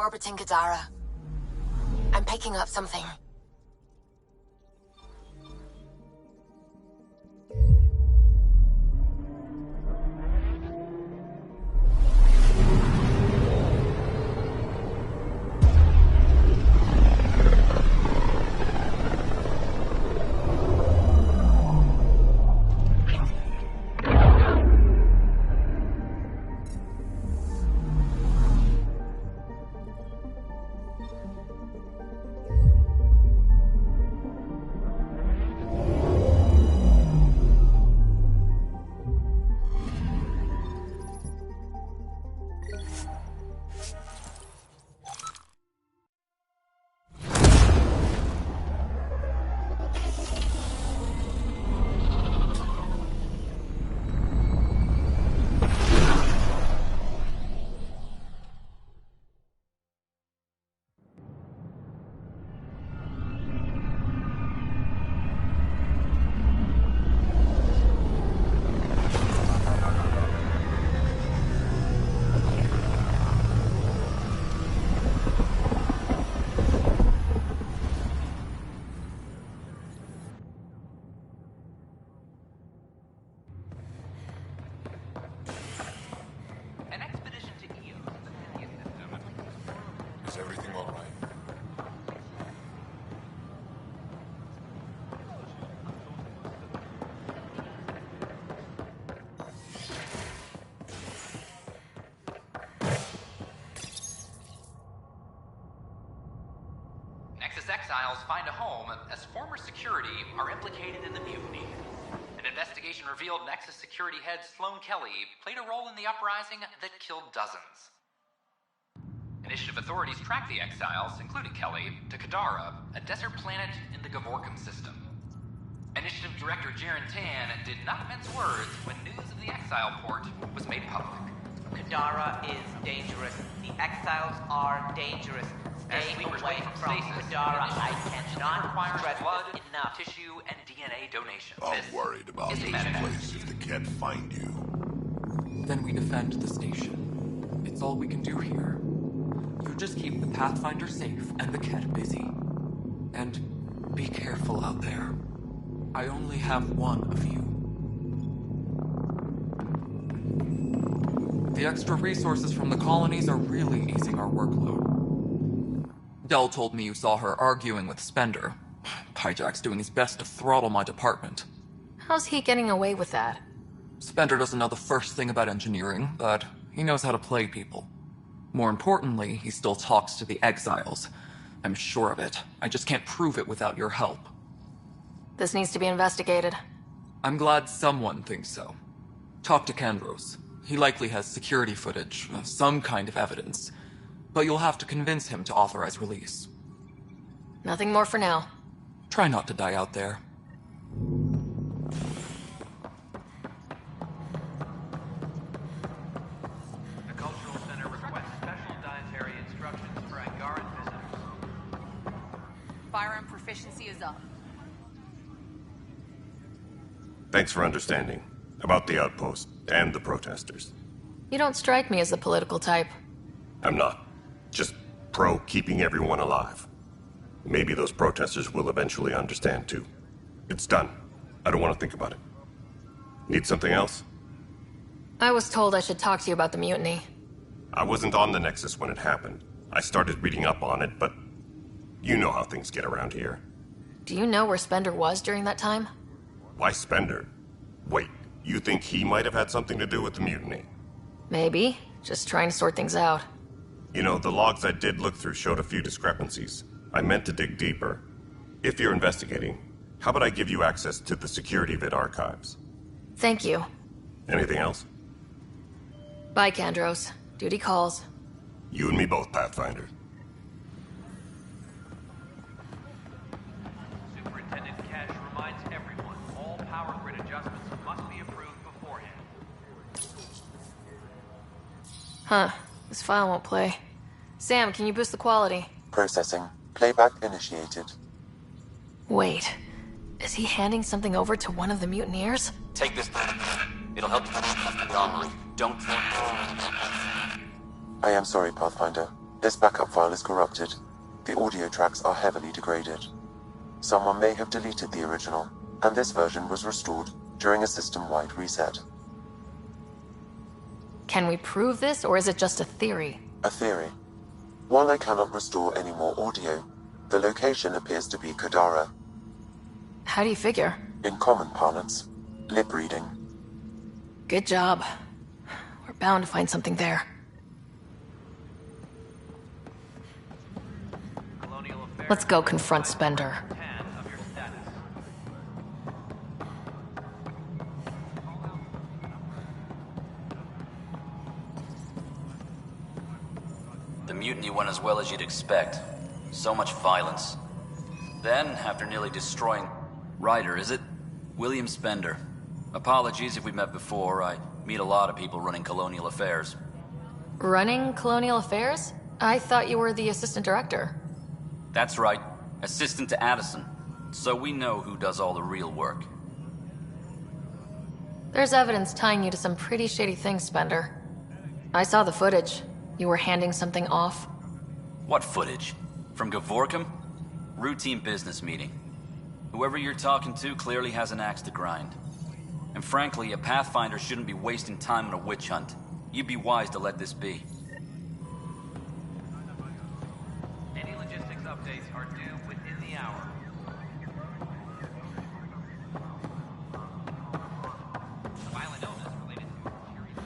orbiting Kadara. I'm picking up something. Is everything all right? Nexus exiles find a home as former security are implicated in the mutiny. An investigation revealed Nexus security head Sloan Kelly played a role in the uprising that killed dozens. Initiative authorities tracked the exiles, including Kelly, to Kadara, a desert planet in the Gavorkum system. Initiative Director Jaren Tan did not mince words when news of the exile port was made public. Kadara is dangerous. The exiles are dangerous. Stay away from Kadara. I cannot stress blood, this enough. tissue, and DNA donations. I'm worried about this place if they can't find you. Then we defend the station. It's all we can do here. You just keep the Pathfinder safe and the Ket busy. And be careful out there. I only have one of you. The extra resources from the colonies are really easing our workload. Dell told me you saw her arguing with Spender. Pyjack's doing his best to throttle my department. How's he getting away with that? Spender doesn't know the first thing about engineering, but he knows how to play people. More importantly, he still talks to the exiles. I'm sure of it. I just can't prove it without your help. This needs to be investigated. I'm glad someone thinks so. Talk to Kandros. He likely has security footage, some kind of evidence. But you'll have to convince him to authorize release. Nothing more for now. Try not to die out there. The Cultural Center requests special dietary instructions for Angaran visitors. Firearm proficiency is up. Thanks for understanding. About the outpost and the protesters. You don't strike me as the political type. I'm not. Just pro keeping everyone alive. Maybe those protesters will eventually understand too. It's done. I don't want to think about it. Need something else? I was told I should talk to you about the mutiny. I wasn't on the Nexus when it happened. I started reading up on it, but you know how things get around here. Do you know where Spender was during that time? Why Spender? Wait, you think he might have had something to do with the mutiny? Maybe. Just trying to sort things out. You know, the logs I did look through showed a few discrepancies. I meant to dig deeper. If you're investigating, how about I give you access to the security vid archives? Thank you. Anything else? Bye, Kandros. Duty calls. You and me both, Pathfinder. Superintendent Cash reminds everyone all power grid adjustments must be approved beforehand. Huh. This file won't play. Sam, can you boost the quality? Processing. Playback initiated. Wait. Is he handing something over to one of the mutineers? Take this. It'll help you the armory. Don't. I am sorry, Pathfinder. This backup file is corrupted. The audio tracks are heavily degraded. Someone may have deleted the original, and this version was restored during a system-wide reset. Can we prove this, or is it just a theory? A theory. While I cannot restore any more audio, the location appears to be Kadara. How do you figure? In common parlance, lip reading. Good job. We're bound to find something there. Let's go confront Spender. The mutiny went as well as you'd expect. So much violence. Then, after nearly destroying... Ryder, is it? William Spender. Apologies if we met before. I meet a lot of people running Colonial Affairs. Running Colonial Affairs? I thought you were the assistant director. That's right. Assistant to Addison. So we know who does all the real work. There's evidence tying you to some pretty shady things, Spender. I saw the footage. You were handing something off. What footage? From Gavorkum? Routine business meeting. Whoever you're talking to clearly has an axe to grind. And frankly, a Pathfinder shouldn't be wasting time on a witch hunt. You'd be wise to let this be. Any logistics updates are due within the hour. Violent illness related to security.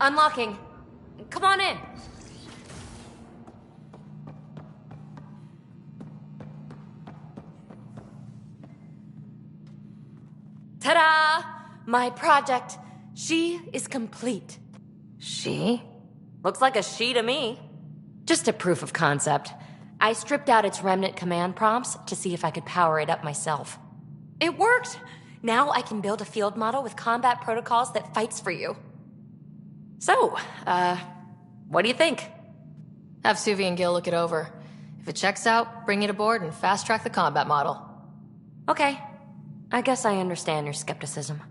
Unlocking. Come on in. Ta-da! My project. She is complete. She? Looks like a she to me. Just a proof of concept. I stripped out its remnant command prompts to see if I could power it up myself. It worked! Now I can build a field model with combat protocols that fights for you. So, what do you think? Have Suvi and Gil look it over. If it checks out, bring it aboard and fast-track the combat model. Okay. I guess I understand your skepticism.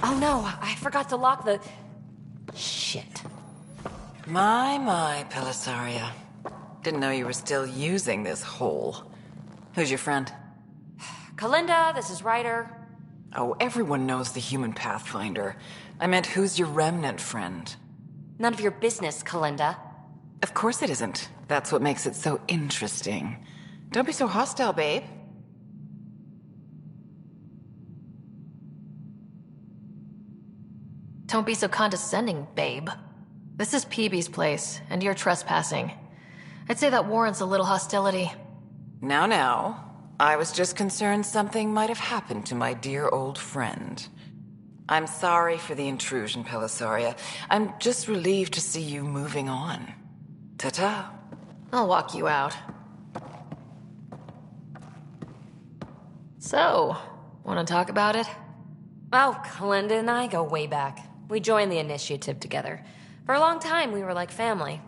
Oh no, I forgot to lock the... Shit. My, Pelessaria. Didn't know you were still using this hole. Who's your friend? Kalinda, this is Ryder. Oh, everyone knows the human Pathfinder. I meant, who's your remnant friend? None of your business, Kalinda. Of course it isn't. That's what makes it so interesting. Don't be so hostile, babe. Don't be so condescending, babe. This is Peebee's place, and you're trespassing. I'd say that warrants a little hostility. Now. I was just concerned something might have happened to my dear old friend. I'm sorry for the intrusion, Pelessaria. I'm just relieved to see you moving on. Ta-ta. I'll walk you out. So, want to talk about it? Oh, Kalinda and I go way back. We joined the initiative together. For a long time, we were like family.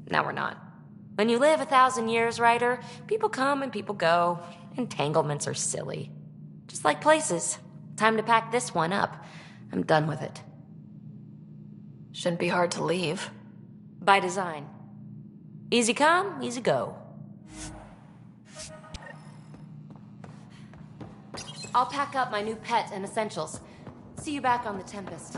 Now we're not. When you live 1,000 years, Ryder, people come and people go. Entanglements are silly. Just like places. Time to pack this one up. I'm done with it. Shouldn't be hard to leave. By design. Easy come, easy go. I'll pack up my new pet and essentials. See you back on the Tempest.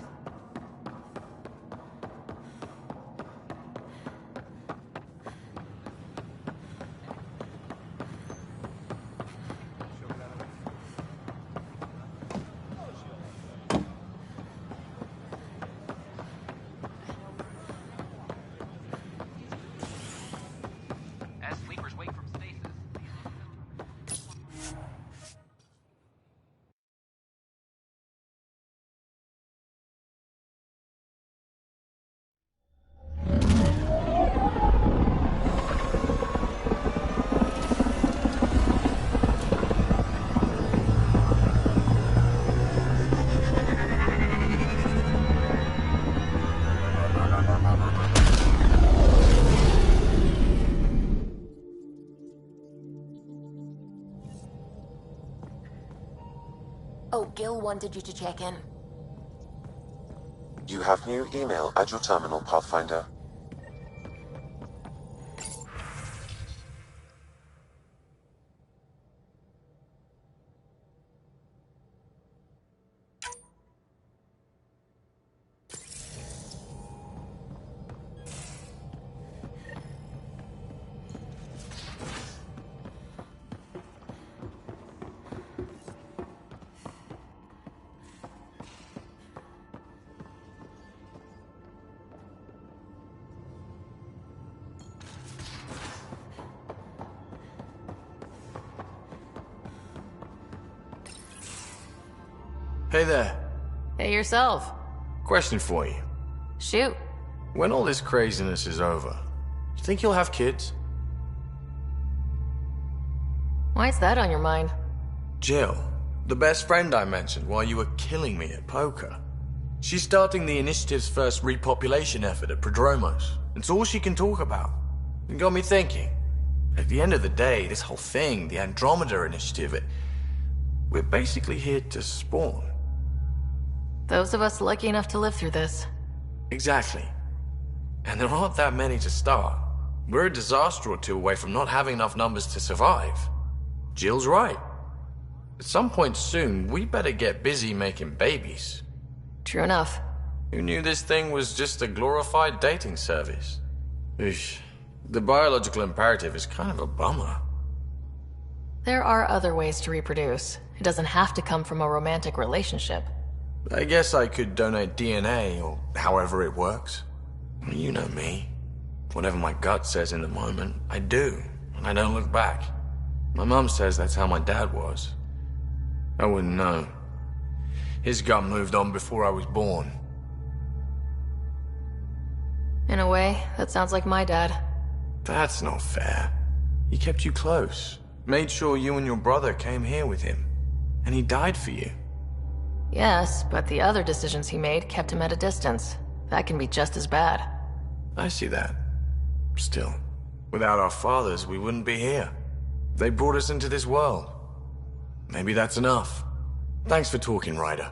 Jill wanted you to check in. You have new email at your terminal, Pathfinder. Hey there. Hey yourself. Question for you. Shoot. When all this craziness is over, you think you'll have kids? Why's that on your mind? Jill, the best friend I mentioned while you were killing me at poker. She's starting the Initiative's first repopulation effort at Prodromos. It's all she can talk about. It got me thinking. At the end of the day, this whole thing, the Andromeda Initiative, we're basically here to spawn. Those of us lucky enough to live through this. Exactly. And there aren't that many to start. We're a disaster or two away from not having enough numbers to survive. Jill's right. At some point soon, we better get busy making babies. True enough. Who knew this thing was just a glorified dating service? Eesh. The biological imperative is kind of a bummer. There are other ways to reproduce. It doesn't have to come from a romantic relationship. I guess I could donate DNA, or however it works. You know me. Whatever my gut says in the moment, I do, and I don't look back. My mum says that's how my dad was. I wouldn't know. His gut moved on before I was born. In a way, that sounds like my dad. That's not fair. He kept you close. Made sure you and your brother came here with him. And he died for you. Yes, but the other decisions he made kept him at a distance. That can be just as bad. I see that. Still, without our fathers, we wouldn't be here. They brought us into this world. Maybe that's enough. Thanks for talking, Ryder.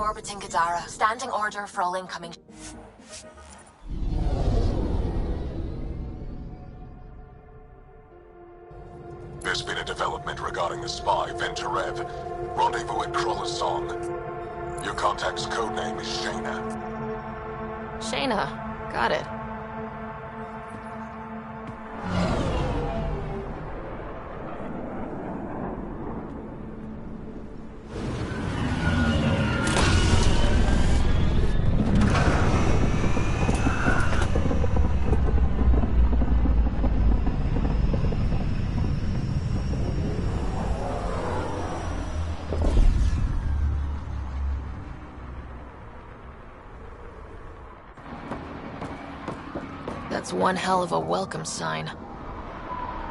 Orbiting Gadara. Standing order for all incoming. There's been a development regarding the spy, Venturev. Rendezvous at Krola's Song. Your contact's codename is Shayna. Shayna. Got it. That's one hell of a welcome sign.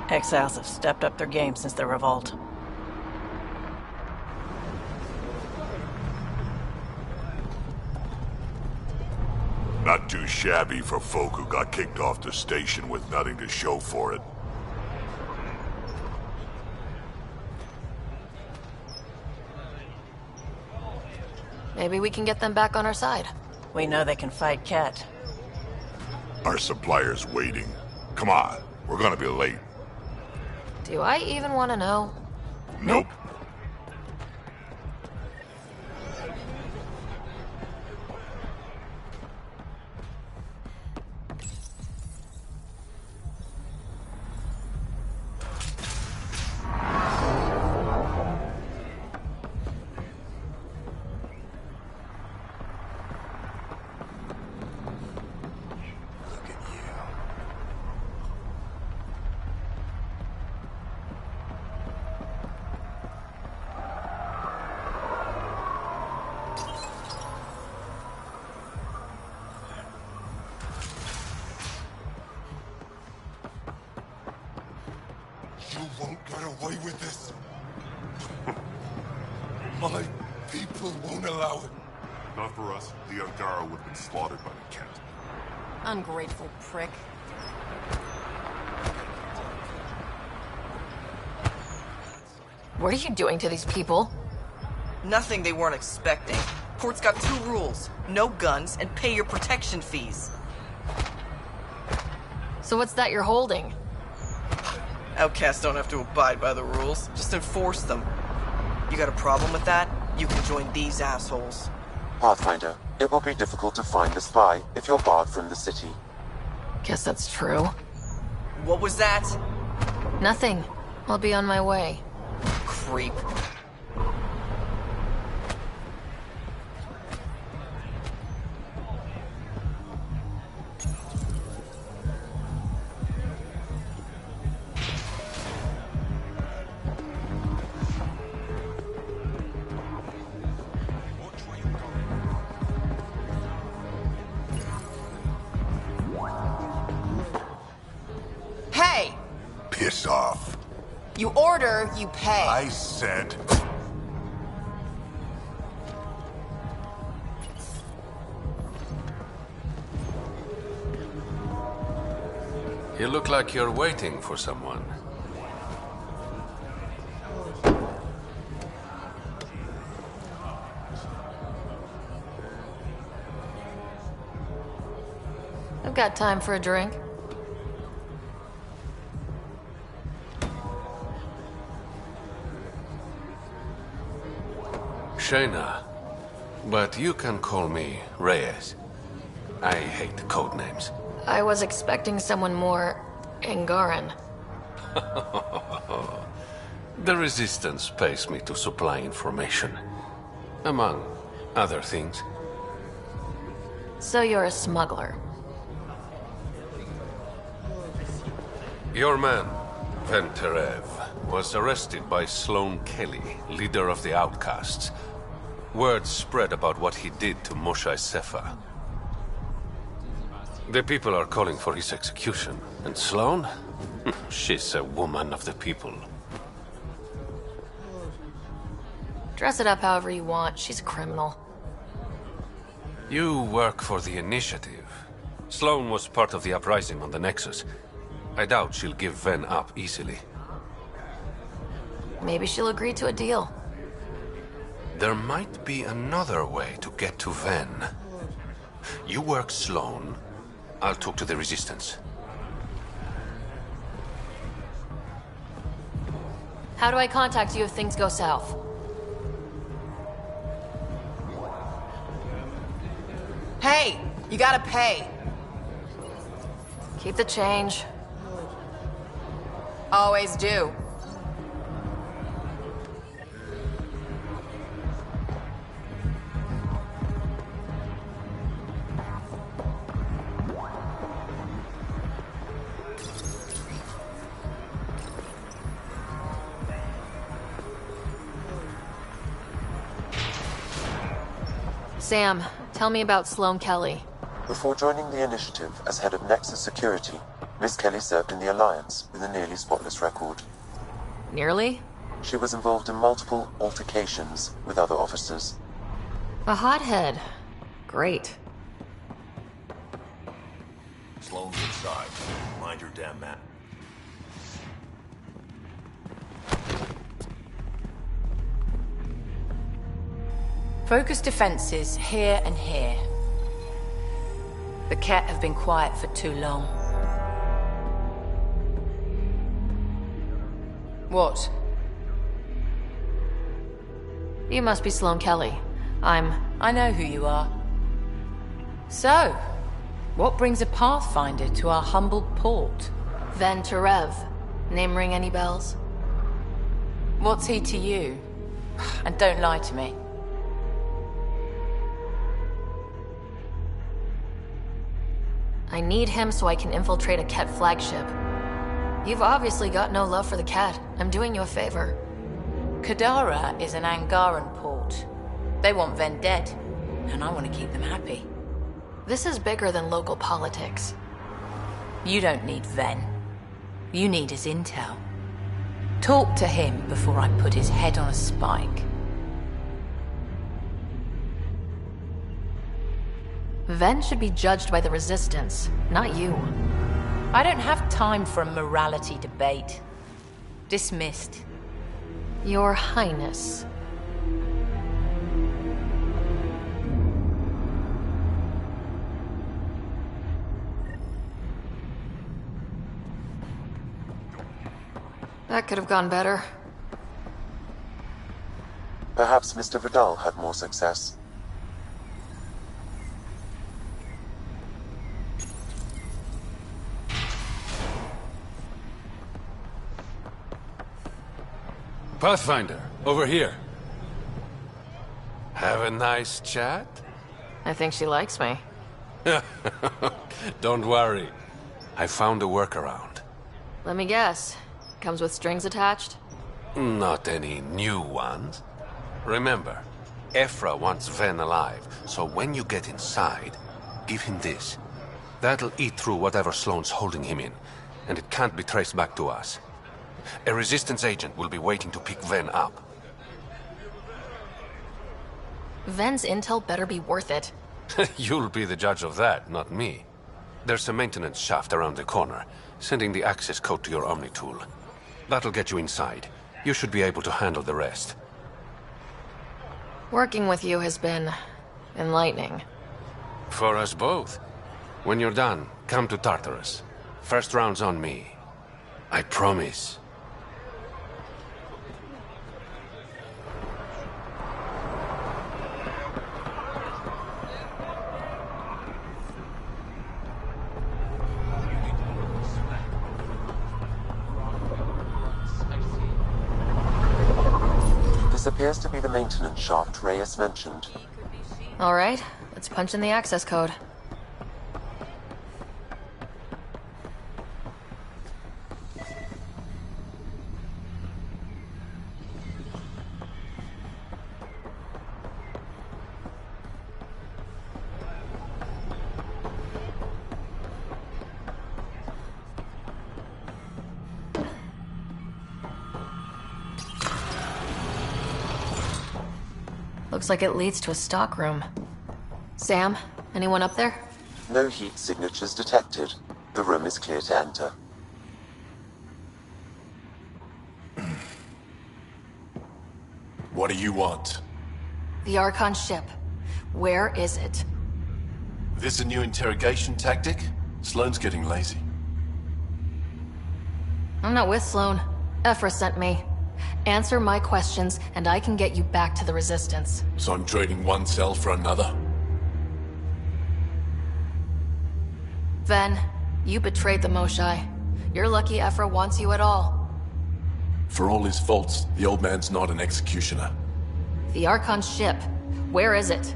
Exiles have stepped up their game since the revolt. Not too shabby for folk who got kicked off the station with nothing to show for it. Maybe we can get them back on our side. We know they can fight Ket. Our supplier's waiting. Come on, we're gonna be late. Do I even want to know? Nope. You won't get away with this. My people won't allow it. Not for us. The Angara would have been slaughtered by the Ket. Ungrateful prick. What are you doing to these people? Nothing they weren't expecting. Port's got 2 rules. No guns, and pay your protection fees. So what's that you're holding? Outcasts don't have to abide by the rules. Just enforce them. You got a problem with that? You can join these assholes. Pathfinder, it will be difficult to find the spy if you're barred from the city. Guess that's true. What was that? Nothing. I'll be on my way. Creep. Hey! Piss off. You order, you pay. I said... You look like you're waiting for someone. I've got time for a drink. Shayna, but you can call me Reyes. I hate the code names. I was expecting someone more Angaran. The Resistance pays me to supply information, among other things. So you're a smuggler. Your man, Venterev, was arrested by Sloane Kelly, leader of the Outcasts. Word spread about what he did to Moshae Sefa. The people are calling for his execution. And Sloane? She's a woman of the people. Dress it up however you want. She's a criminal. You work for the Initiative. Sloane was part of the uprising on the Nexus. I doubt she'll give Ven up easily. Maybe she'll agree to a deal. There might be another way to get to Ven. You work Sloane. I'll talk to the Resistance. How do I contact you if things go south? Hey! You gotta pay! Keep the change. Always do. Sam, tell me about Sloane Kelly. Before joining the Initiative as head of Nexus Security, Miss Kelly served in the Alliance with a nearly spotless record. Nearly? She was involved in multiple altercations with other officers. A hothead. Great. Sloane's inside. Mind your damn map. Focus defenses here and here. The Ket have been quiet for too long. What? You must be Sloane Kelly. I know who you are. So, what brings a Pathfinder to our humble port? Ven Terev. Name ring any bells? What's he to you? And don't lie to me. I need him so I can infiltrate a Ket flagship. You've obviously got no love for the Ket. I'm doing you a favor. Kadara is an Angaran port. They want Ven dead, and I want to keep them happy. This is bigger than local politics. You don't need Ven. You need his intel. Talk to him before I put his head on a spike. Ven should be judged by the Resistance, not you. I don't have time for a morality debate. Dismissed. Your Highness. That could have gone better. Perhaps Mr. Vidal had more success. Pathfinder, over here. Have a nice chat? I think she likes me. Don't worry. I found a workaround. Let me guess. Comes with strings attached? Not any new ones. Remember, Ephra wants Ven alive, so when you get inside, give him this. That'll eat through whatever Sloane's holding him in, and it can't be traced back to us. A Resistance agent will be waiting to pick Ven up. Ven's intel better be worth it. You'll be the judge of that, not me. There's a maintenance shaft around the corner, sending the access code to your Omni tool. That'll get you inside. You should be able to handle the rest. Working with you has been enlightening. For us both. When you're done, come to Tartarus. First round's on me. I promise. This appears to be the maintenance shaft Reyes mentioned. All right, let's punch in the access code. Looks like it leads to a stockroom. Sam, anyone up there? No heat signatures detected. The room is clear to enter. What do you want? The Archon ship. Where is it? This a new interrogation tactic? Sloane's getting lazy. I'm not with Sloane. Ephra sent me. Answer my questions, and I can get you back to the Resistance. So I'm trading one cell for another? Ven, you betrayed the Moshae. You're lucky Ephra wants you at all. For all his faults, the old man's not an executioner. The Archon ship. Where is it?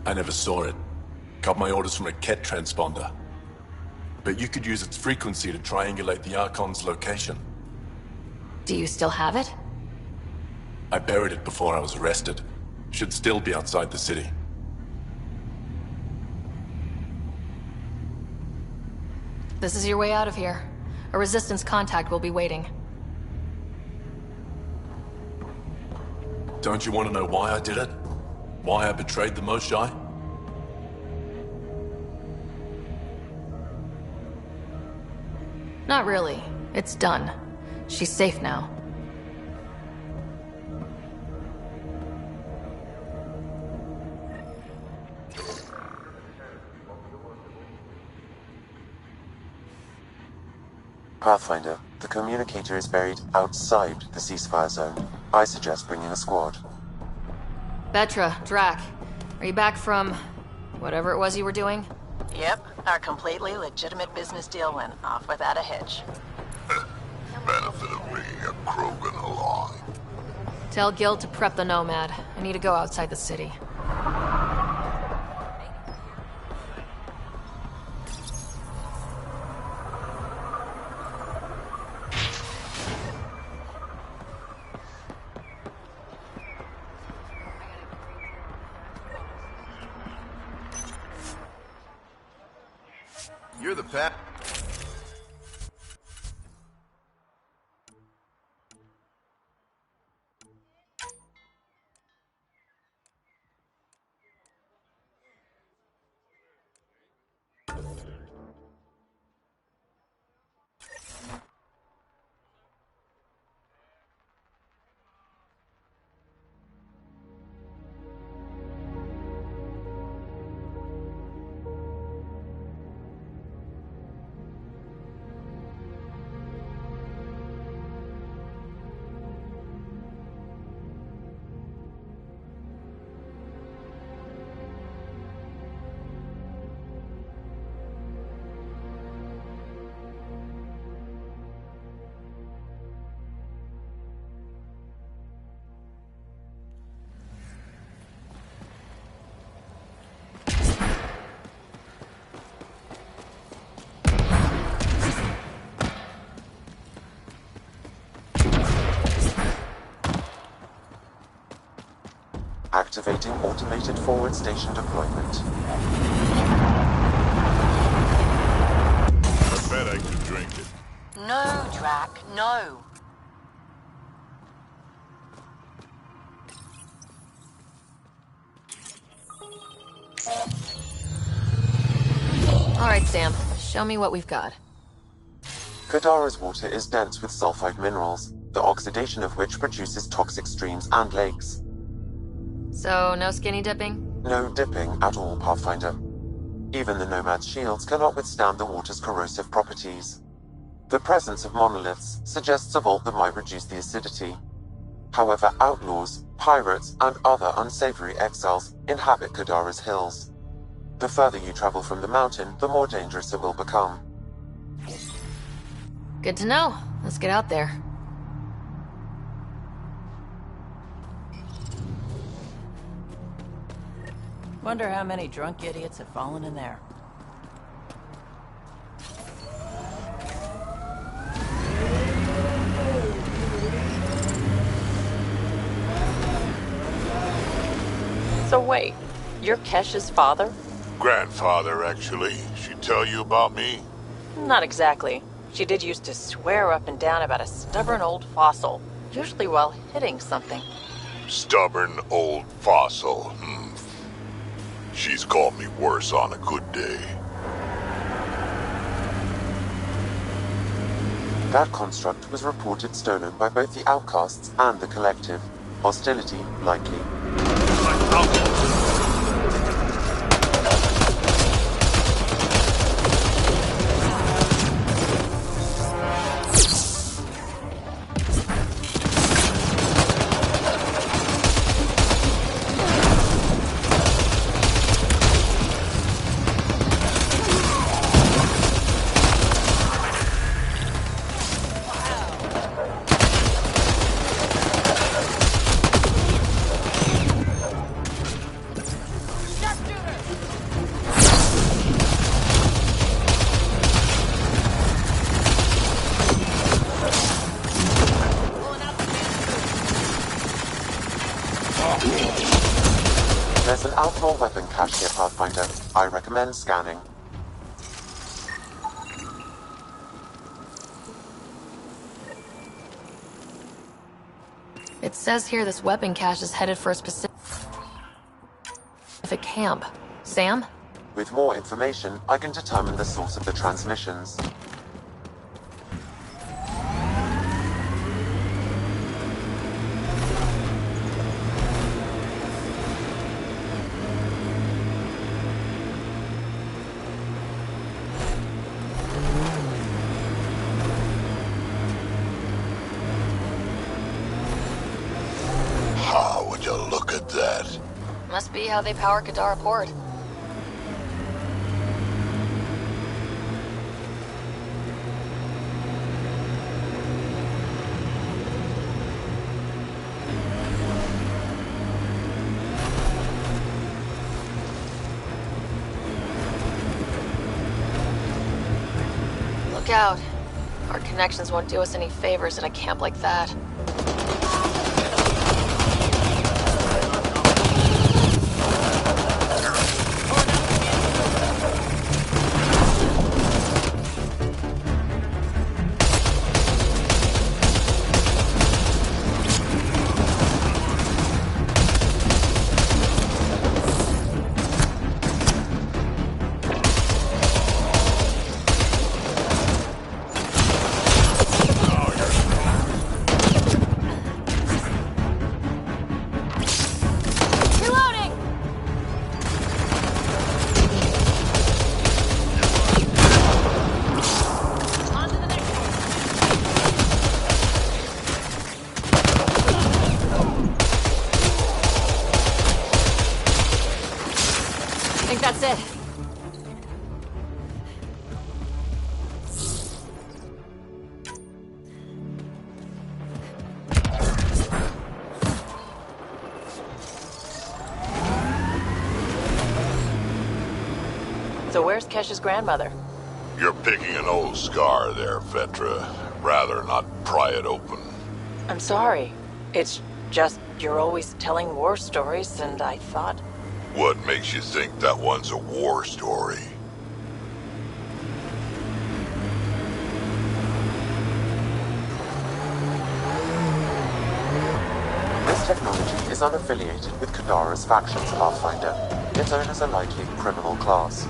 I never saw it. Got my orders from a Ket transponder. But you could use its frequency to triangulate the Archon's location. Do you still have it? I buried it before I was arrested. Should still be outside the city. This is your way out of here. A Resistance contact will be waiting. Don't you want to know why I did it? Why I betrayed the Moshae? Not really. It's done. She's safe now. Pathfinder, the communicator is buried outside the ceasefire zone. I suggest bringing a squad. Vetra, Drac, are you back from whatever it was you were doing? Yep, our completely legitimate business deal went off without a hitch. Benefit of bringing a Krogan along. Tell Guild to prep the Nomad. I need to go outside the city. You're the pat. Activating automated forward station deployment. I bet I could drink it. No, Drac, no. All right, Sam. Show me what we've got. Kadara's water is dense with sulfide minerals, the oxidation of which produces toxic streams and lakes. So, no skinny dipping? No dipping at all, Pathfinder. Even the Nomad's shields cannot withstand the water's corrosive properties. The presence of monoliths suggests a vault that might reduce the acidity. However, outlaws, pirates, and other unsavory exiles inhabit Kadara's hills. The further you travel from the mountain, the more dangerous it will become. Good to know. Let's get out there. Wonder how many drunk idiots have fallen in there. So wait, you're Kesh's father? Grandfather, actually. She tell you about me? Not exactly. She did used to swear up and down about a stubborn old fossil, usually while hitting something. Stubborn old fossil. She's called me worse on a good day. That construct was reported stolen by both the Outcasts and the Collective. Hostility likely. There's an outlaw weapon cache here, Pathfinder. I recommend scanning. It says here this weapon cache is headed for a specific camp. Sam? With more information, I can determine the source of the transmissions. see how they power Kadara Port. Look out. Our connections won't do us any favors at a camp like that. That's it. So where's Kesh's grandmother? You're picking an old scar there, Vetra. Rather not pry it open. I'm sorry. It's just you're always telling war stories, and I thought... What makes you think that one's a war story? This technology is unaffiliated with Kadara's factions, Pathfinder. Its owners are likely criminal class.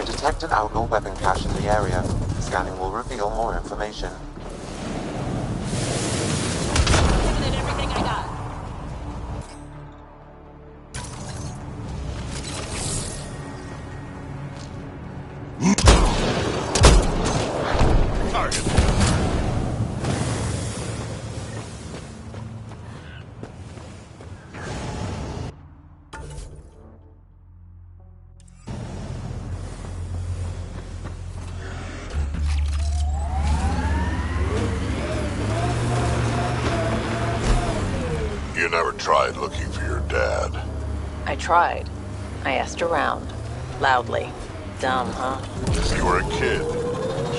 Detect an outlaw weapon cache in the area. Scanning will reveal more information. Everything I got. You never tried looking for your dad? I tried. I asked around. Loudly. Dumb, huh? You were a kid.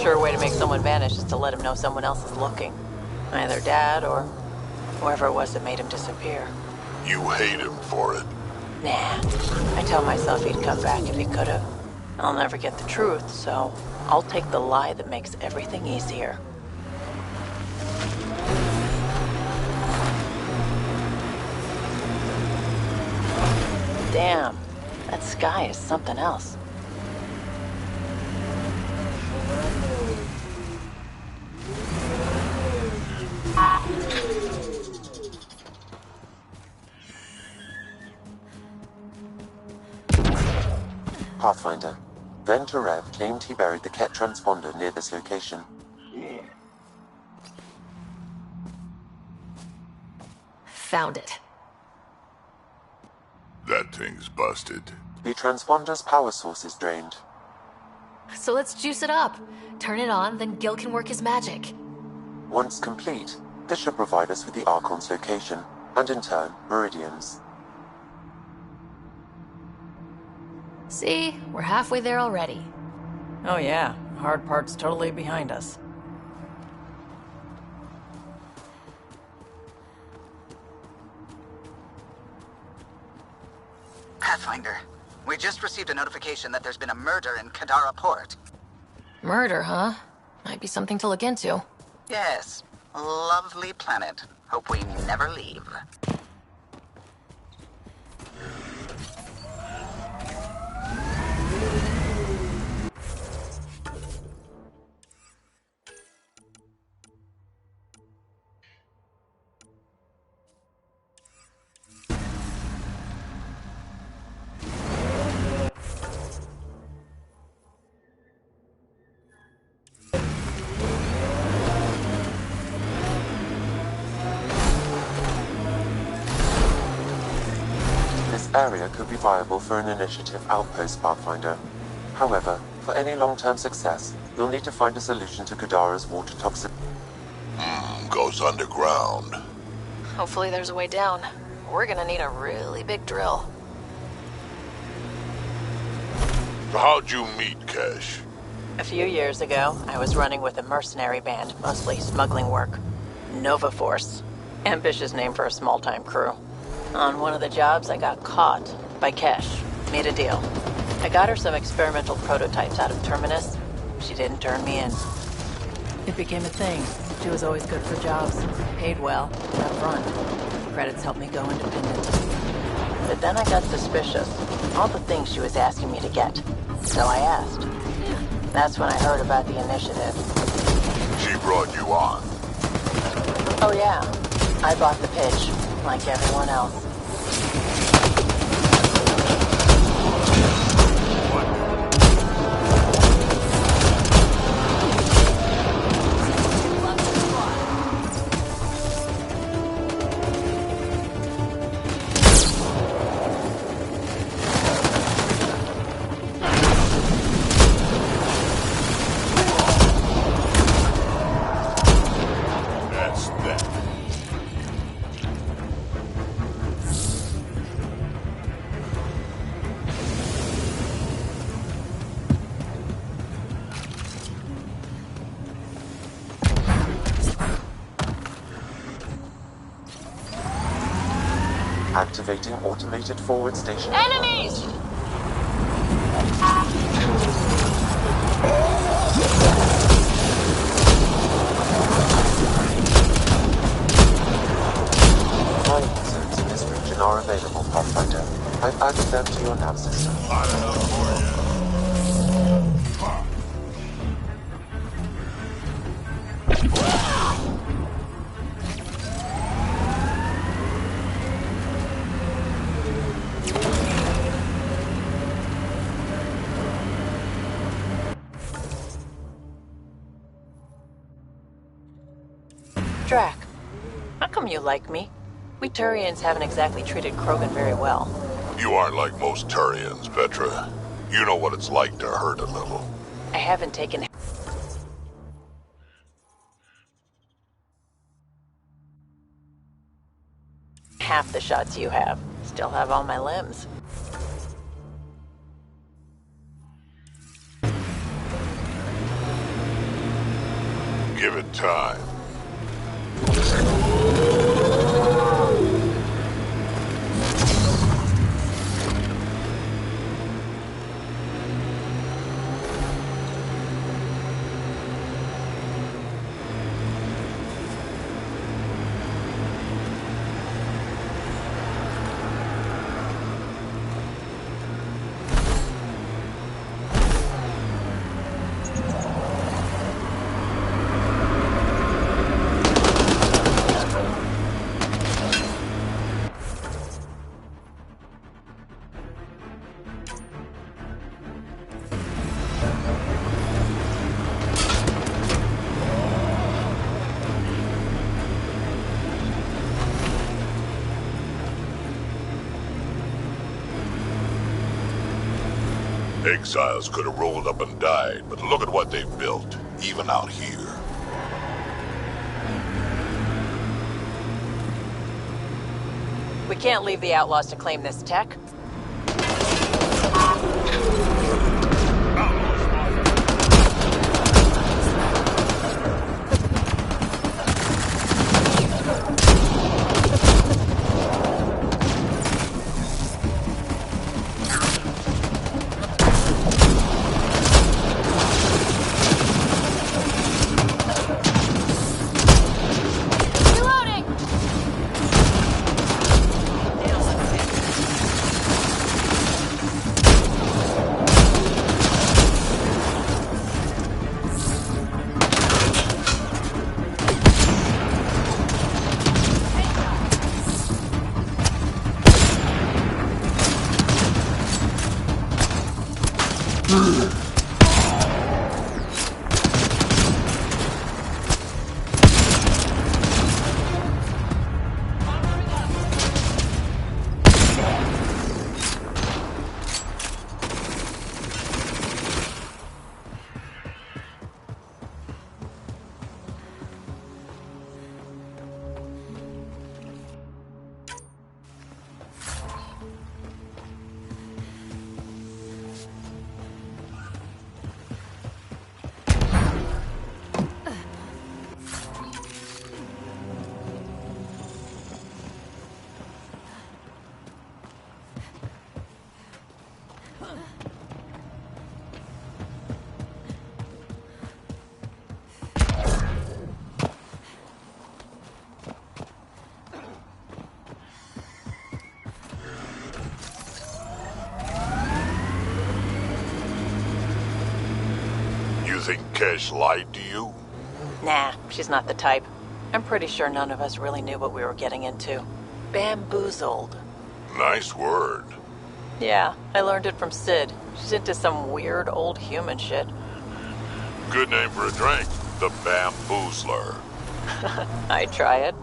Sure way to make someone vanish is to let him know someone else is looking. Either Dad or whoever it was that made him disappear. You hate him for it. Nah. I tell myself he'd come back if he could've. I'll never get the truth, so I'll take the lie that makes everything easier. Damn, that sky is something else. Pathfinder. Venturev claimed he buried the Ket transponder near this location. Found it. That thing's busted. The transponder's power source is drained. So let's juice it up. Turn it on, then Gil can work his magic. Once complete, this should provide us with the Archon's location, and in turn, Meridian's. See? We're halfway there already. Oh yeah, hard part's totally behind us. Pathfinder, we just received a notification that there's been a murder in Kadara Port. Murder, huh? Might be something to look into. Yes, lovely planet. Hope we never leave. This area could be viable for an initiative outpost, Pathfinder. However, for any long-term success, you'll need to find a solution to Kadara's water toxicity. Goes underground. Hopefully there's a way down. We're gonna need a really big drill. How'd you meet Kesh? A few years ago, I was running with a mercenary band, mostly smuggling work. Nova Force. Ambitious name for a small-time crew. On one of the jobs, I got caught by Kesh. Made a deal. I got her some experimental prototypes out of Terminus. She didn't turn me in. It became a thing. She was always good for jobs. Paid well, up front. Credits helped me go independent. But then I got suspicious. All the things she was asking me to get. So I asked. That's when I heard about the initiative. She brought you on. Oh yeah. I bought the pitch, like everyone else. That's that. Activating automated forward station. Enemies! Flying zones in this region are available, Pathfinder. I've added them to your nav system. Drac, how come you like me? We Turians haven't exactly treated Krogan very well. You aren't like most Turians, Petra. You know what it's like to hurt a little. I haven't taken half the shots you have. Still have all my limbs. Give it time. Exiles could have rolled up and died, but look at what they've built, even out here. We can't leave the Outlaws to claim this tech. Think Kesh lied to you? Nah, she's not the type. I'm pretty sure none of us really knew what we were getting into. Bamboozled. Nice word. Yeah, I learned it from Sid. She's into some weird old human shit. Good name for a drink. The Bamboozler. I'd try it.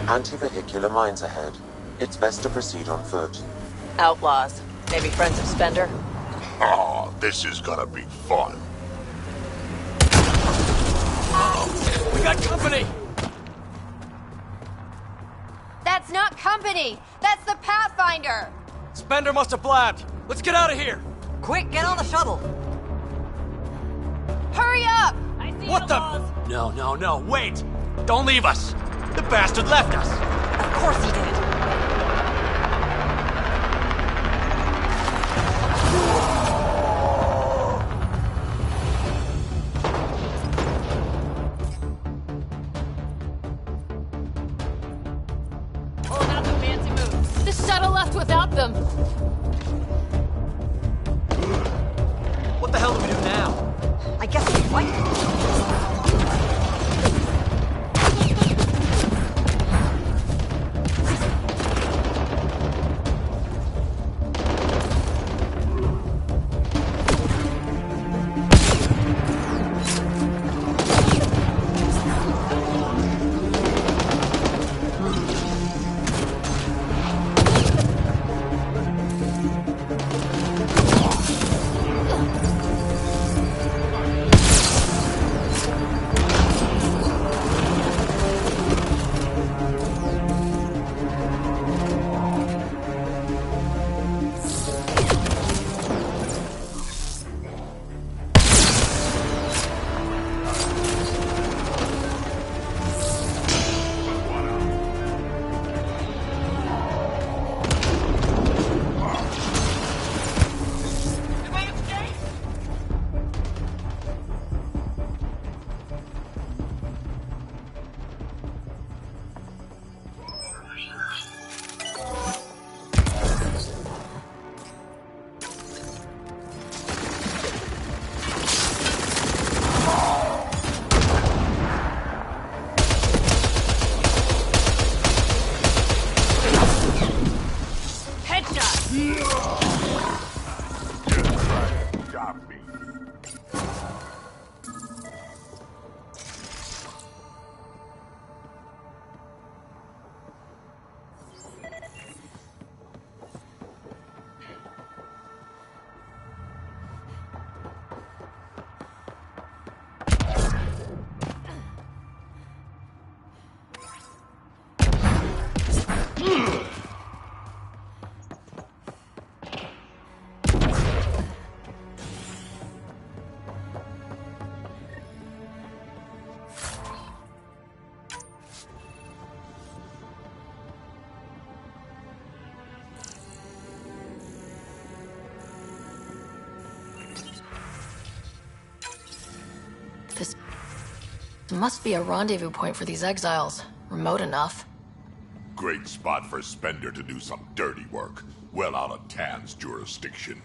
Anti-vehicular mines ahead. It's best to proceed on foot. Outlaws. Maybe friends of Spender? Oh, this is gonna be fun. We got company! That's not company! That's the Pathfinder! Spender must have blabbed. Let's get out of here! Quick, get on the shuttle! Hurry up! What the? No, wait! Don't leave us! The bastard left us! Of course he did. Pulling out the fancy moves. The shuttle left without them. What the hell do we do now? I guess we fight. Must be a rendezvous point for these exiles. Remote enough. Great spot for Spender to do some dirty work. Well out of Tan's jurisdiction.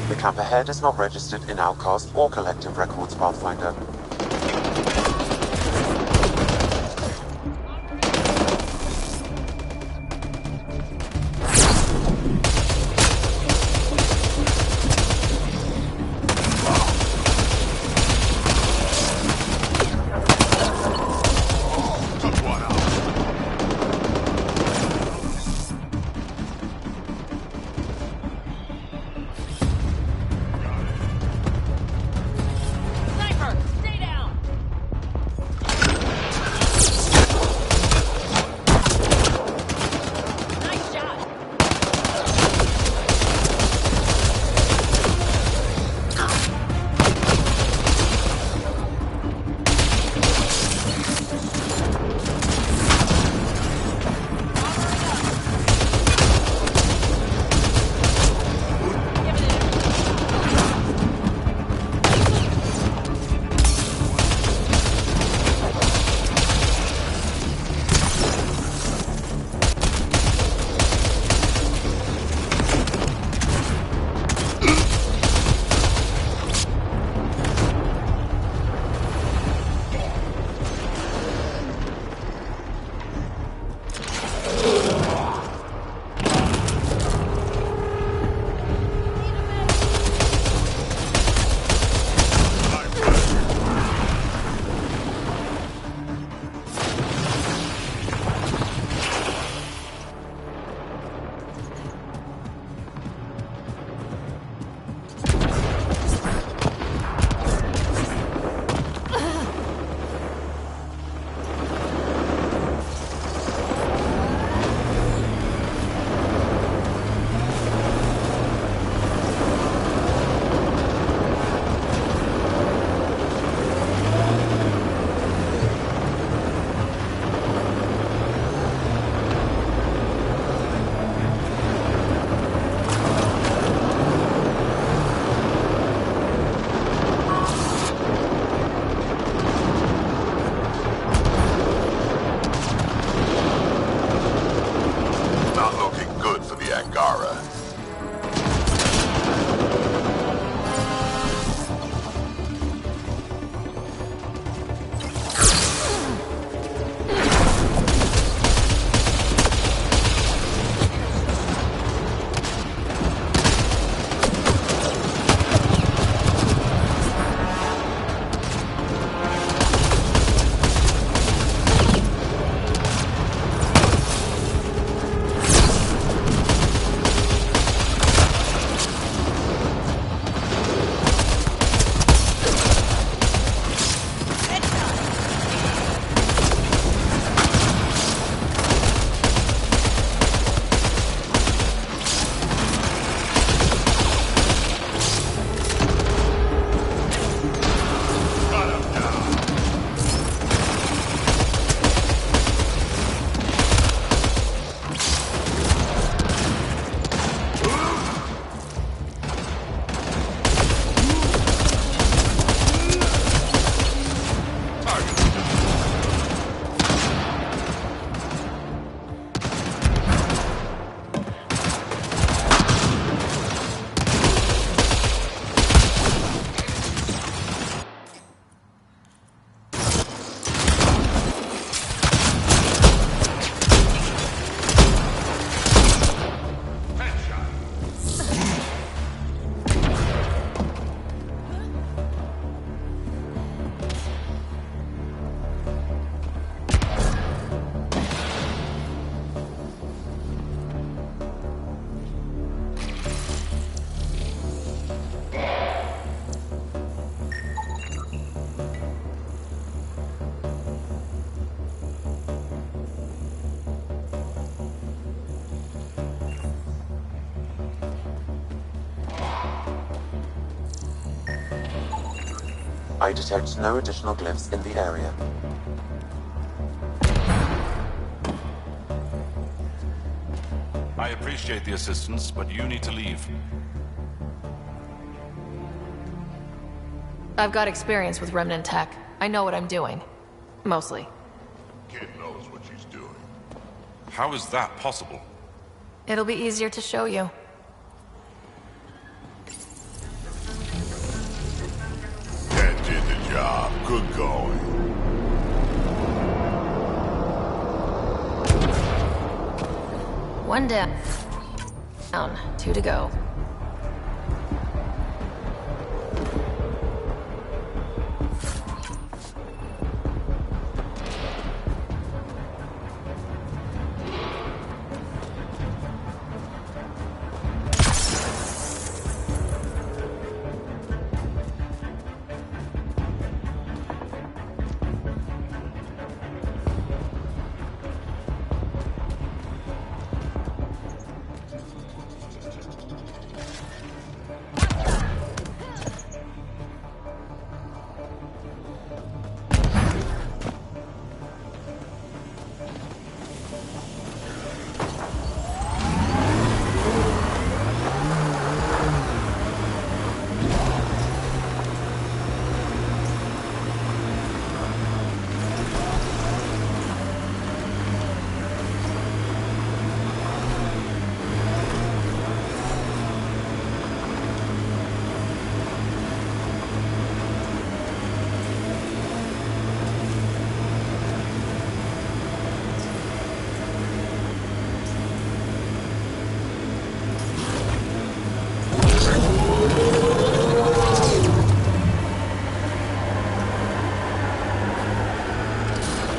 The camp ahead is not registered in Outcast or Collective Records, Pathfinder. Sniper! Stay I detect no additional glyphs in the area. I appreciate the assistance, but you need to leave. I've got experience with Remnant tech. I know what I'm doing. Mostly. Kid knows what she's doing. How is that possible? It'll be easier to show you. That did the job. Good going. One down. 2 to go.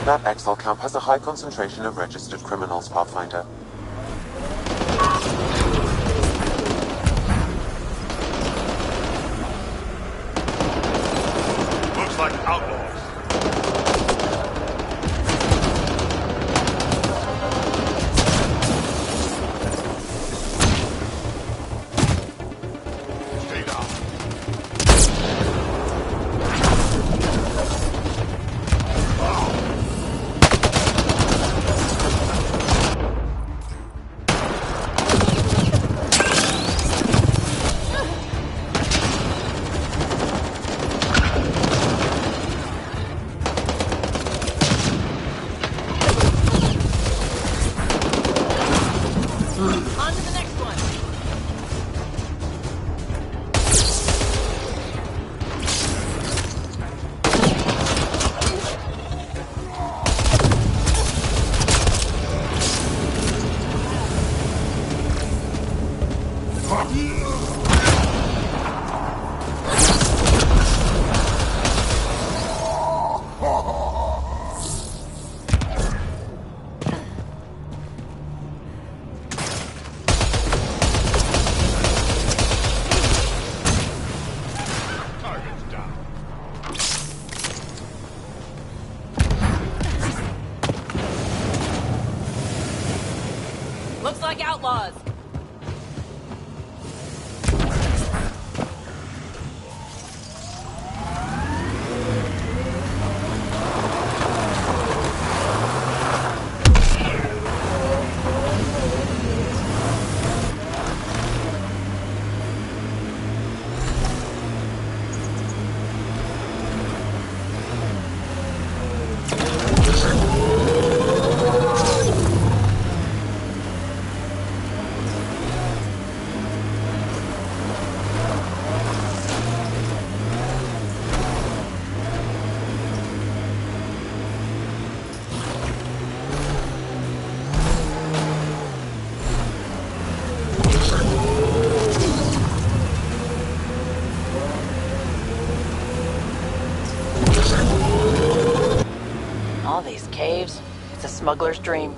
That Exile camp has a high concentration of registered criminals, Pathfinder. Looks like outlaws. Stay down. On to the next one. Looks like outlaws. All these caves, it's a smuggler's dream.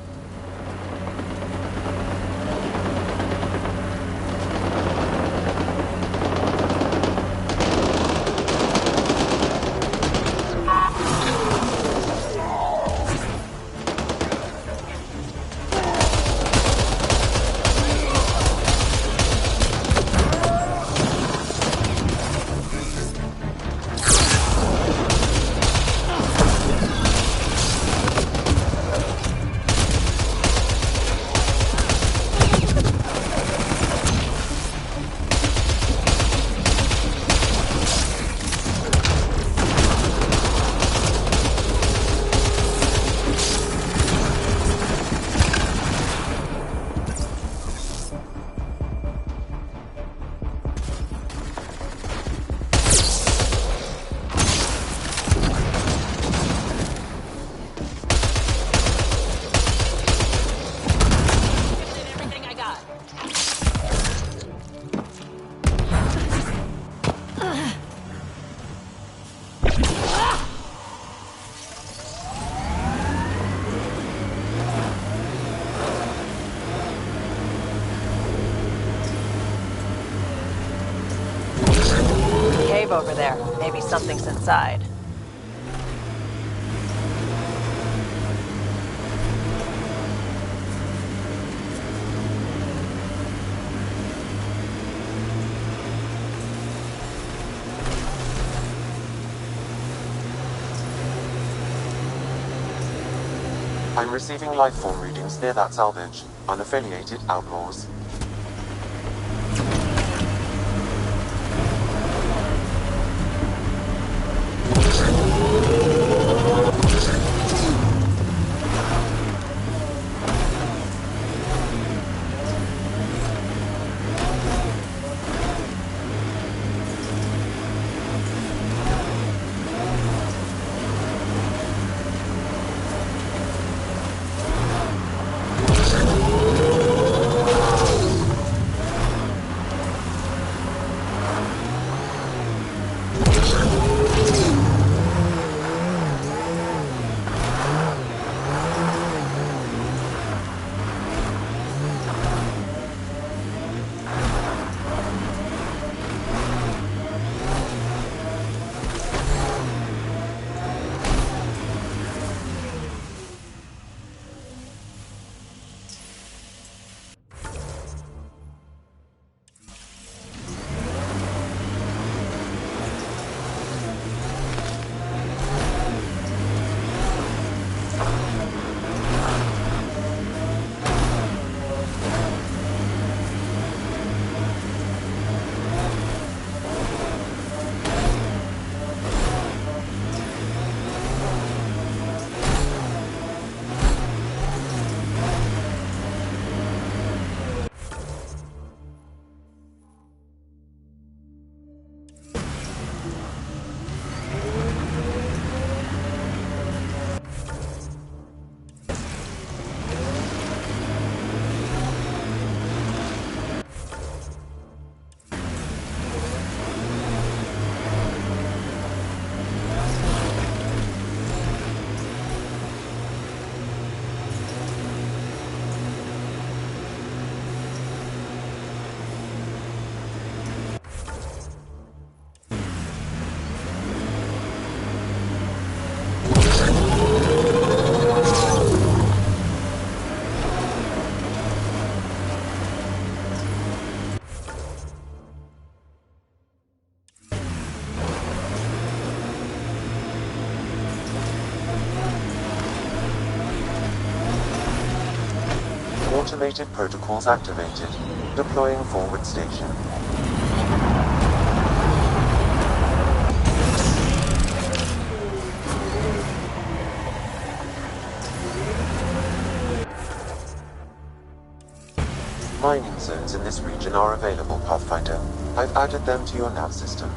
cave over there. Maybe something's inside. I'm receiving lifeform readings near that salvage. Unaffiliated outlaws. Automated protocols activated. Deploying forward station. Mining zones in this region are available, Pathfinder. I've added them to your nav system.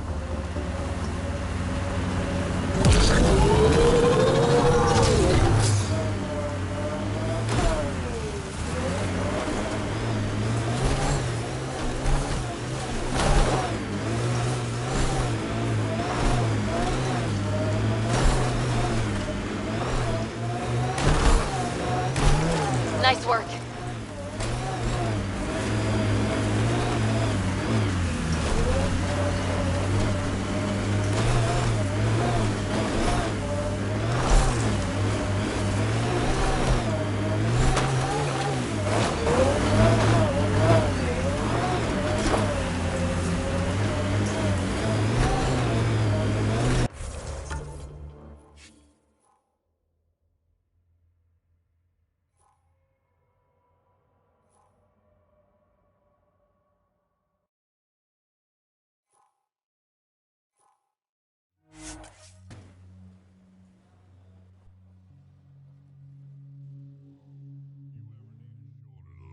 Nice work.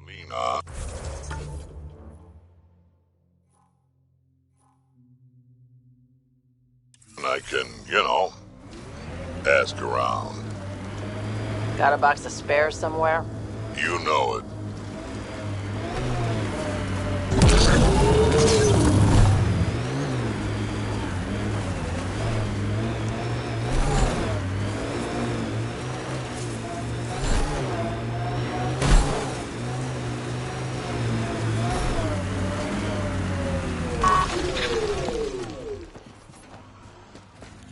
Lena. And I can, ask around. Got a box of spares somewhere? You know it.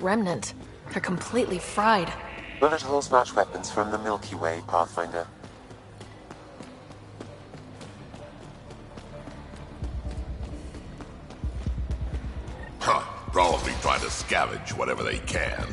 remnant. They're completely fried. Bullet holes match weapons from the Milky Way, Pathfinder. Huh. Probably trying to scavenge whatever they can.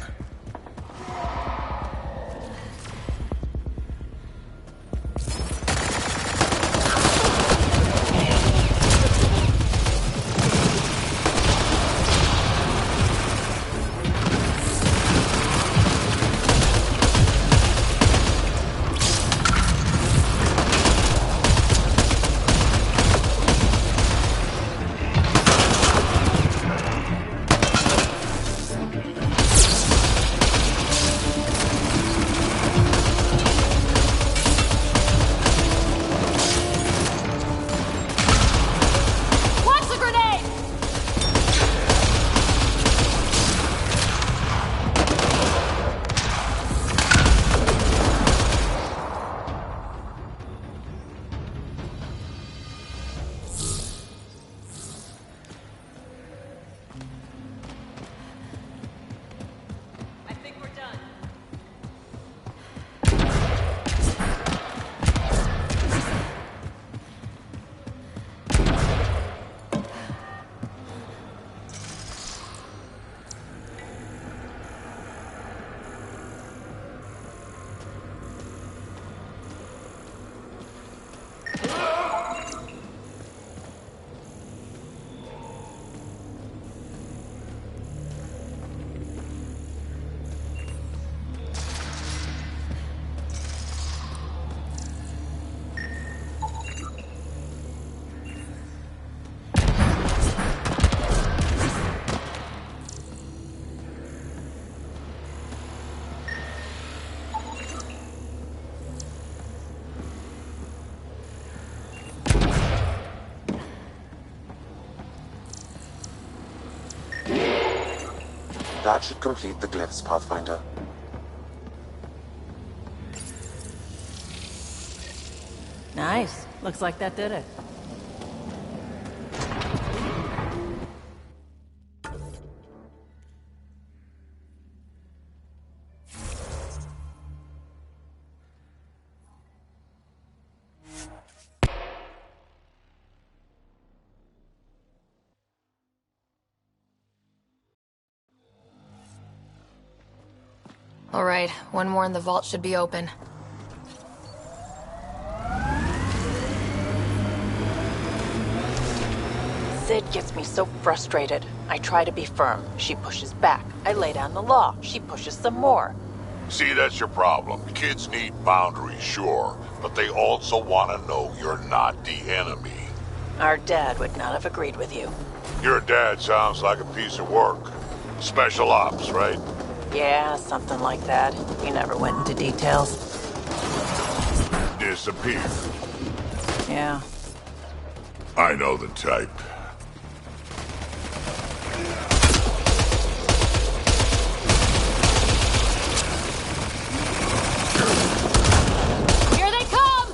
That should complete the glyphs, Pathfinder. Nice. Looks like that did it. All right, one more and the vault should be open. Sid gets me so frustrated. I try to be firm. She pushes back. I lay down the law. She pushes some more. See, that's your problem. Kids need boundaries, sure, but they also want to know you're not the enemy. Our dad would not have agreed with you. Your dad sounds like a piece of work. Special ops, right? Yeah, something like that. He never went into details. Disappeared. Yeah. I know the type. Here they come!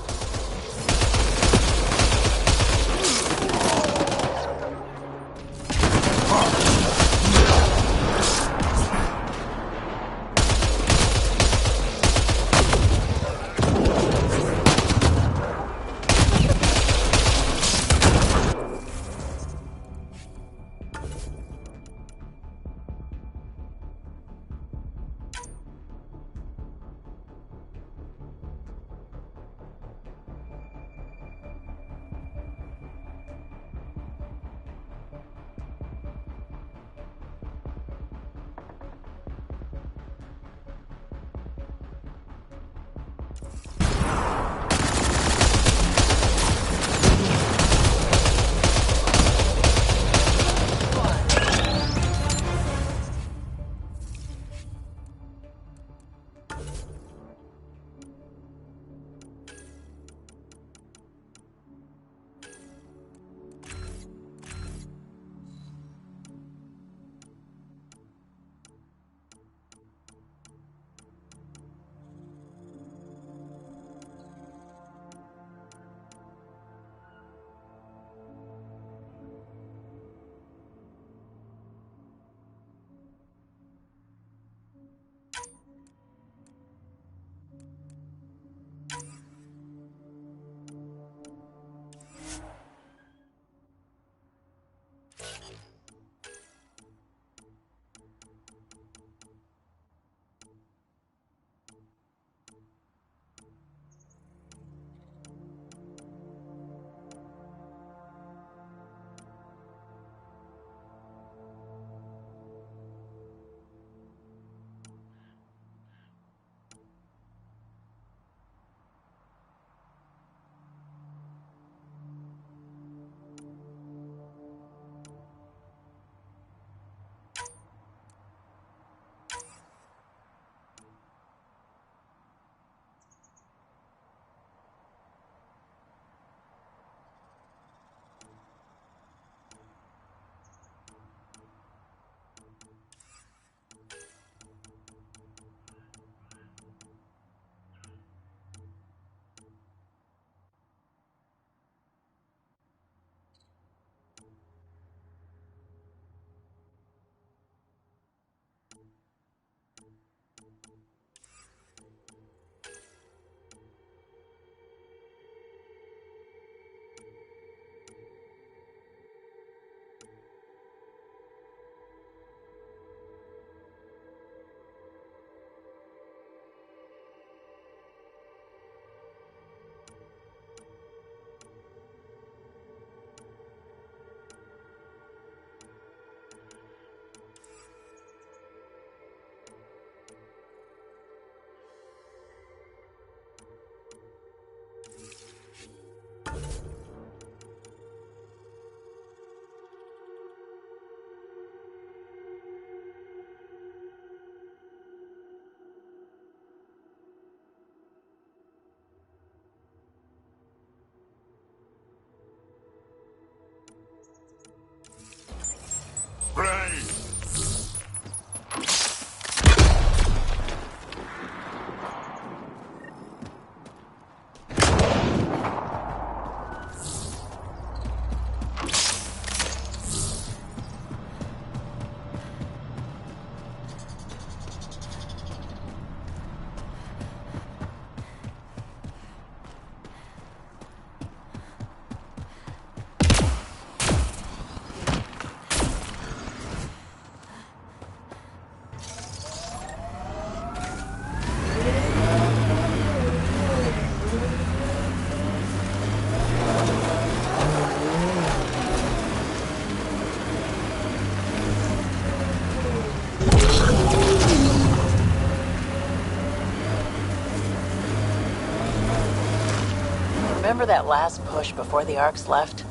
Remember that last push before the Arcs left?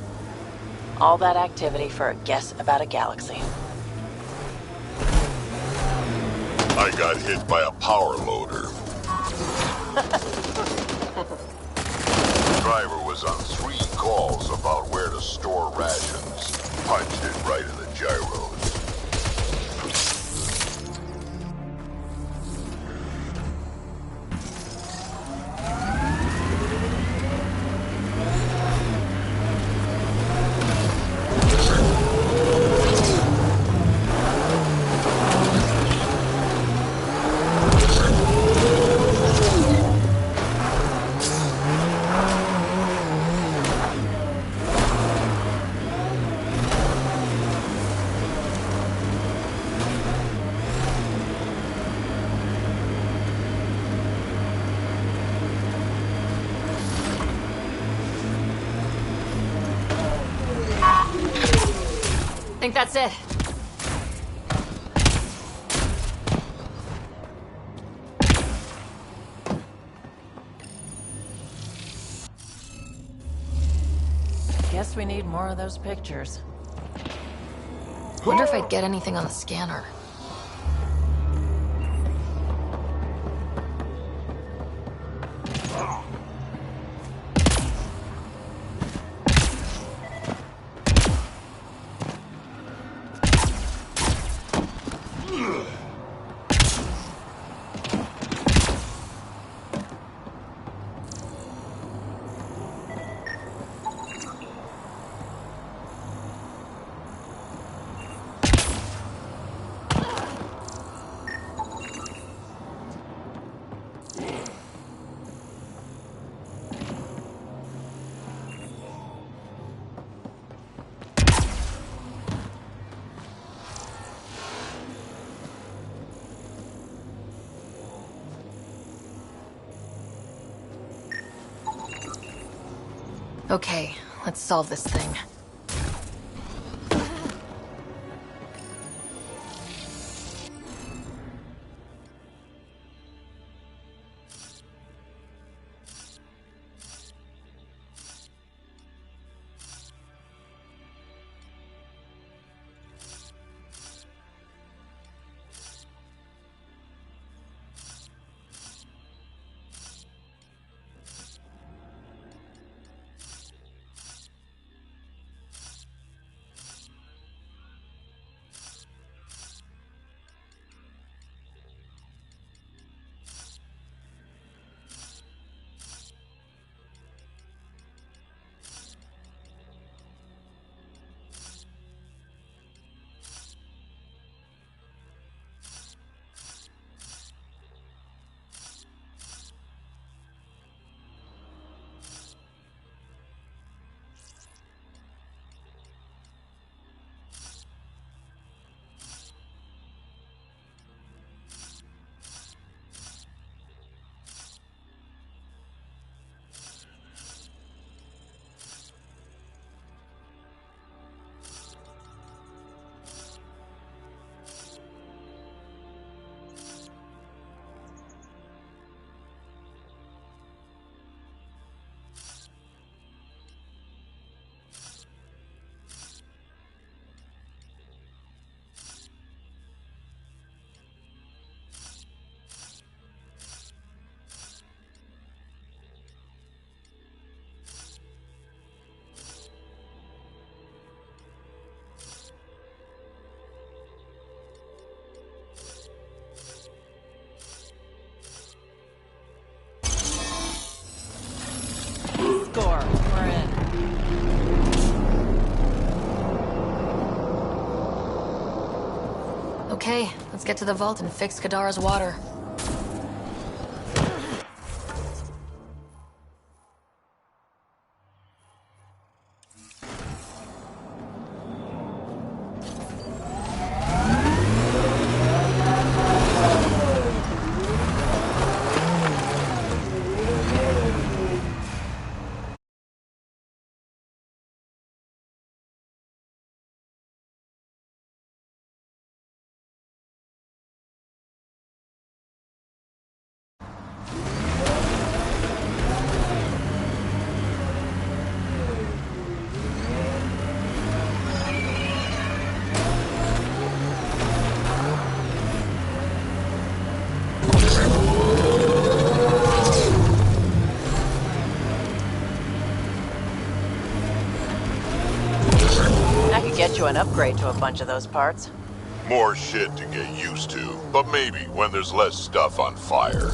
All that activity for a guess about a galaxy. I got hit by a power loader. The driver was on 3 calls about where to store rations. Punched it right in the gyros. Think that's it. Guess we need more of those pictures. Wonder if I'd get anything on the scanner. Okay, let's solve this thing. Score. We're in. Okay, let's get to the vault and fix Kadara's water. get you an upgrade to a bunch of those parts. More shit to get used to, but maybe when there's less stuff on fire.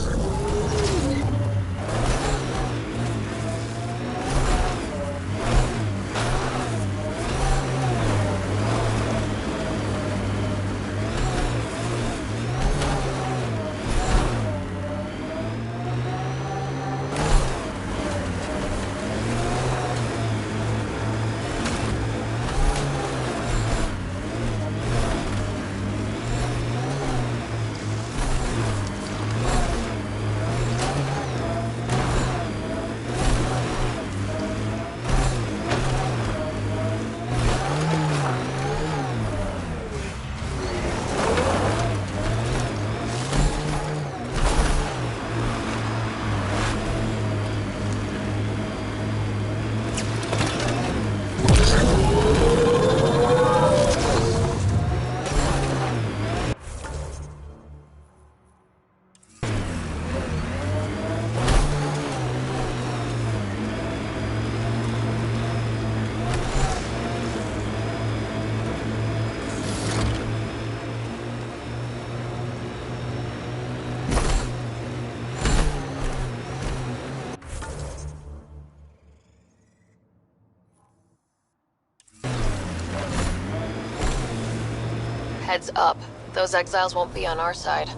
Heads up. Those exiles won't be on our side.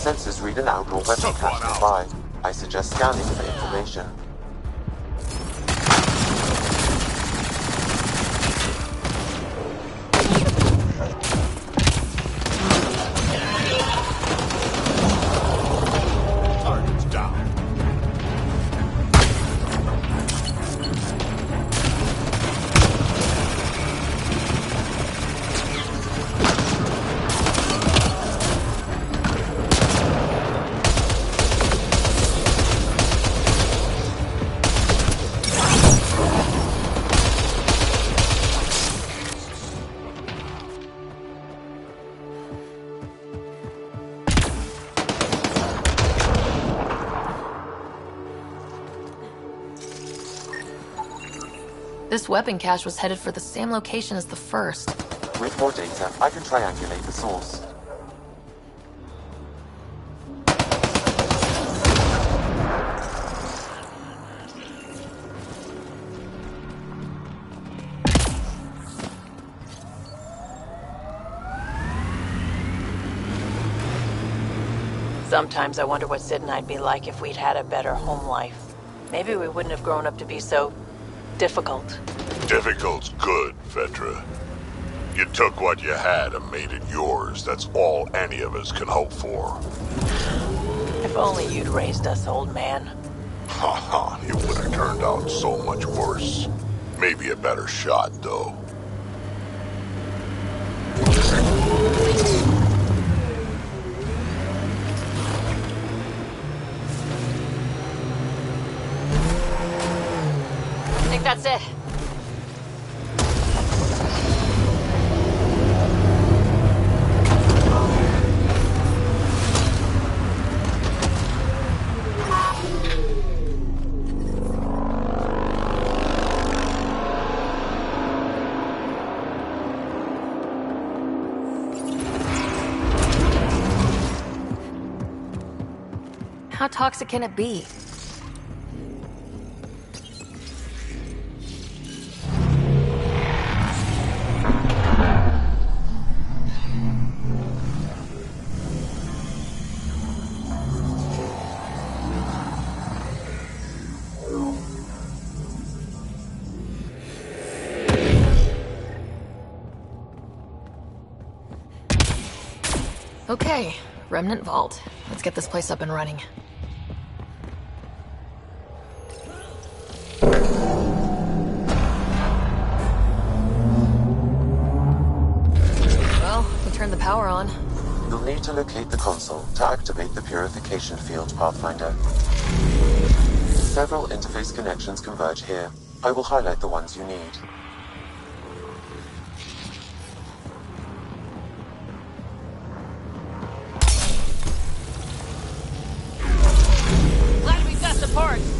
Sensors read an outlaw weapon cache nearby. I suggest scanning for information. Target's down. This weapon cache was headed for the same location as the first. With more data, I can triangulate the source. Sometimes I wonder what Sid and I'd be like if we'd had a better home life. Maybe we wouldn't have grown up to be so difficult. Difficult's good, Vetra. You took what you had and made it yours. That's all any of us can hope for. If only you'd raised us, old man. Haha, it would have turned out so much worse. Maybe a better shot, though. I think that's it. How toxic can it be? Okay, Remnant Vault. Let's get this place up and running. turn the power on. You'll need to locate the console to activate the purification field, Pathfinder. Several interface connections converge here. I will highlight the ones you need. Glad we got the parts.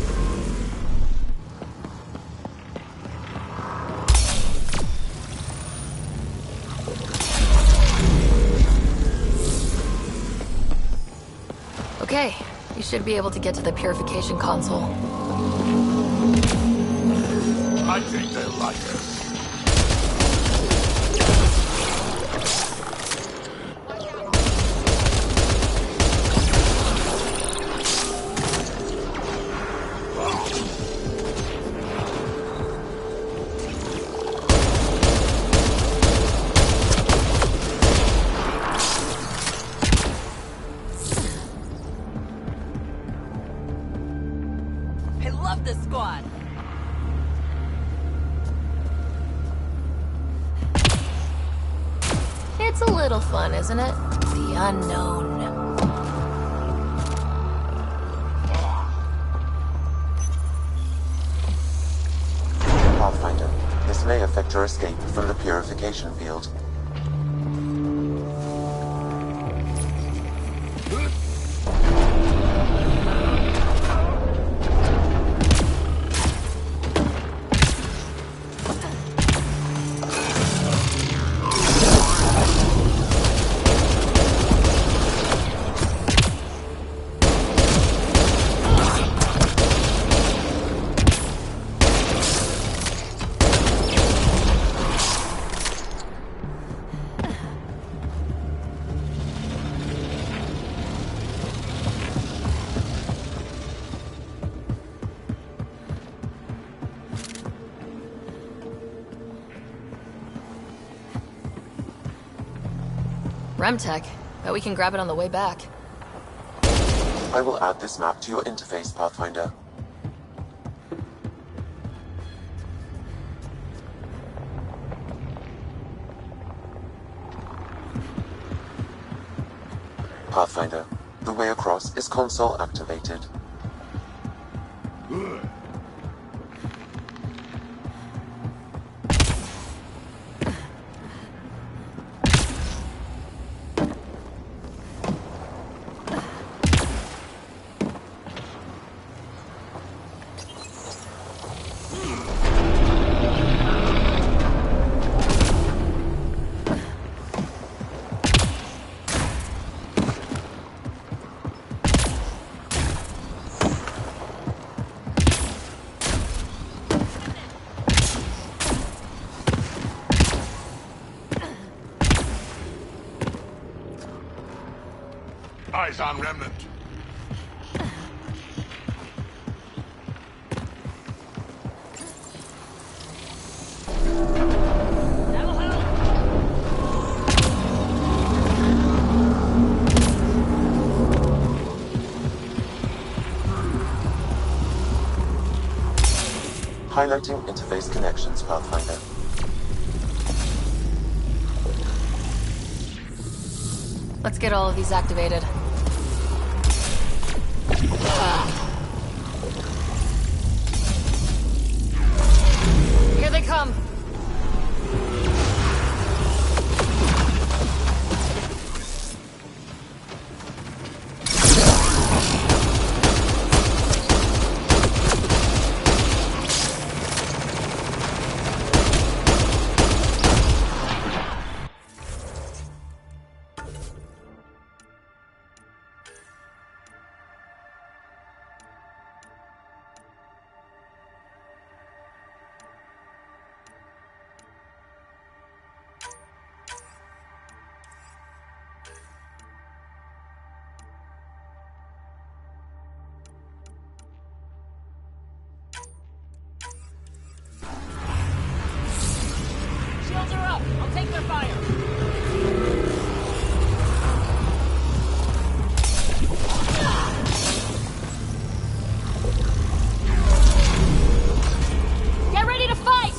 Okay, you should be able to get to the purification console. I think they'll like us. I love this squad. It's a little fun, isn't it? The unknown. Pathfinder, this may affect your escape from the purification field. Remtech. Bet we can grab it on the way back. I will add this map to your interface, Pathfinder. Pathfinder, the way across is console activated. Eyes on Remnant. Highlighting interface connections, Pathfinder. Let's get all of these activated. Here they come. Shields are up. I'll take their fire. Get ready to fight!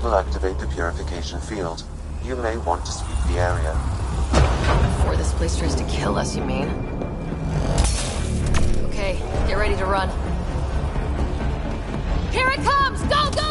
will activate the purification field. You may want to sweep the area. Before this place tries to kill us, you mean? Okay, get ready to run. Here it comes! Go, go!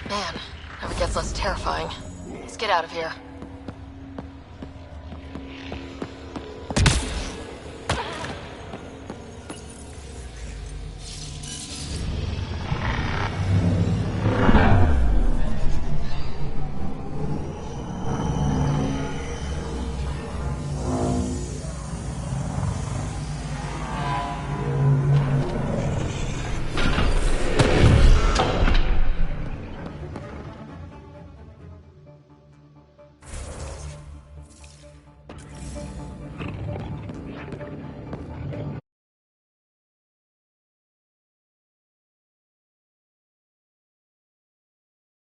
Man, never gets less terrifying. Let's get out of here.